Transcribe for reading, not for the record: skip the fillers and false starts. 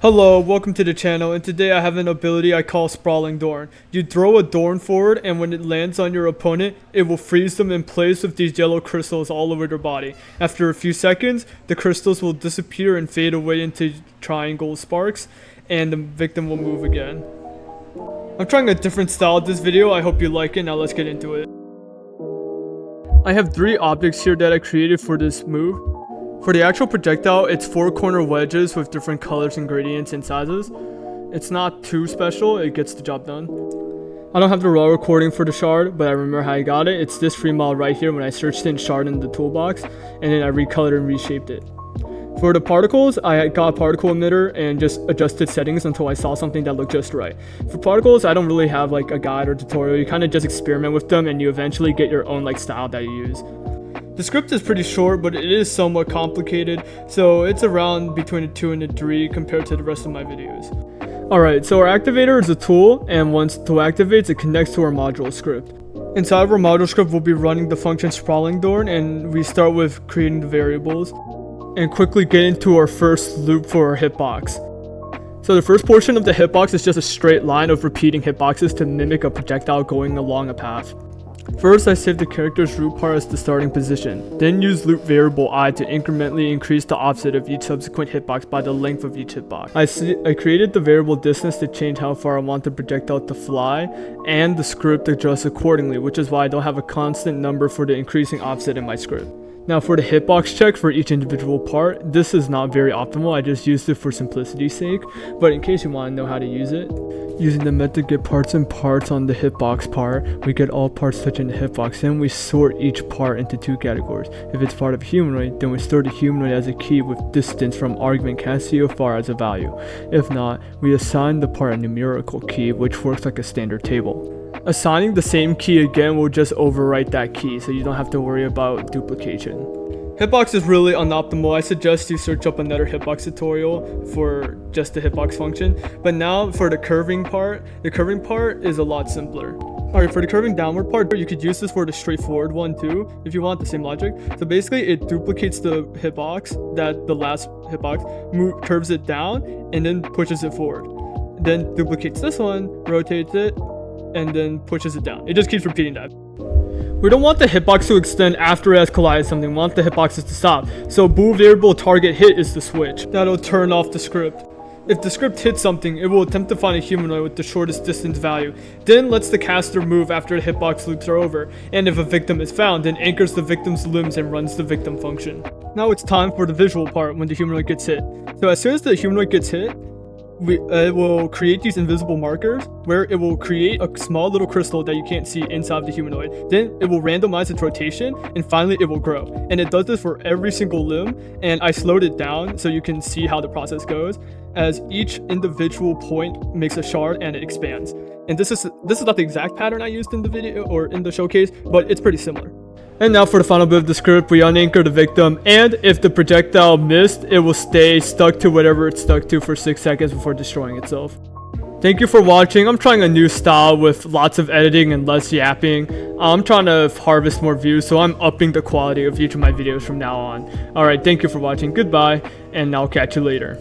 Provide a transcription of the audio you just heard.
Hello, welcome to the channel, and today I have an ability I call Sprawling Thorn. You throw a thorn forward, and when it lands on your opponent, it will freeze them in place with these yellow crystals all over their body. After a few seconds, the crystals will disappear and fade away into triangle sparks, and the victim will move again. I'm trying a different style of this video, I hope you like it. Now let's get into it. I have 3 objects here that I created for this move. For the actual projectile, it's 4 corner wedges with different colors and gradients and sizes. It's not too special, it gets the job done. I don't have the raw recording for the shard, but I remember how I got it. It's this free model right here when I searched in shard in the toolbox, and then I recolored and reshaped it. For the particles, I got a particle emitter and just adjusted settings until I saw something that looked just right. For particles, I don't really have like a guide or tutorial. You kind of just experiment with them and you eventually get your own style that you use. The script is pretty short, but it is somewhat complicated, so it's around between a 2 and a 3 compared to the rest of my videos. Alright, so our activator is a tool, and once the tool activates, it connects to our module script. Inside of our module script, we'll be running the function Sprawling Thorn, and we start with creating the variables, and quickly get into our first loop for our hitbox. So the first portion of the hitbox is just a straight line of repeating hitboxes to mimic a projectile going along a path. First, I save the character's root part as the starting position, then use loop variable I to incrementally increase the offset of each subsequent hitbox by the length of each hitbox. I created the variable distance to change how far I want the projectile to fly, and the script adjusts accordingly, which is why I don't have a constant number for the increasing offset in my script. Now for the hitbox check for each individual part, this is not very optimal, I just used it for simplicity's sake, but in case you want to know how to use it, using the method get parts and parts on the hitbox part, we get all parts touching the hitbox, then we sort each part into 2 categories. If it's part of a humanoid, then we store the humanoid as a key with distance from argument can't see how far as a value. If not, we assign the part a numerical key, which works like a standard table. Assigning the same key again will just overwrite that key, so you don't have to worry about duplication. Hitbox is really unoptimal. I suggest you search up another hitbox tutorial for just the hitbox function. But now for the curving part is a lot simpler. Alright, for the curving downward part, you could use this for the straightforward one too, if you want the same logic. So basically, it duplicates the hitbox, that the last hitbox, curves it down, and then pushes it forward. Then duplicates this one, rotates it, and then pushes it down. It just keeps repeating that. We don't want the hitbox to extend after it has collided something. We want the hitboxes to stop. So bool variable target hit is the switch. That'll turn off the script. If the script hits something, it will attempt to find a humanoid with the shortest distance value. Then lets the caster move after the hitbox loops are over. And if a victim is found, then anchors the victim's limbs and runs the victim function. Now it's time for the visual part when the humanoid gets hit. So as soon as the humanoid gets hit, it will create these invisible markers where it will create a small little crystal that you can't see inside the humanoid. Then it will randomize its rotation, and finally it will grow. And it does this for every single limb, and I slowed it down so you can see how the process goes, as each individual point makes a shard and it expands. And this is not the exact pattern I used in the video or in the showcase, but it's pretty similar. And now for the final bit of the script, we unanchor the victim, and if the projectile missed, it will stay stuck to whatever it's stuck to for 6 seconds before destroying itself. Thank you for watching. I'm trying a new style with lots of editing and less yapping. I'm trying to harvest more views, so I'm upping the quality of each of my videos from now on. Alright, thank you for watching. Goodbye, and I'll catch you later.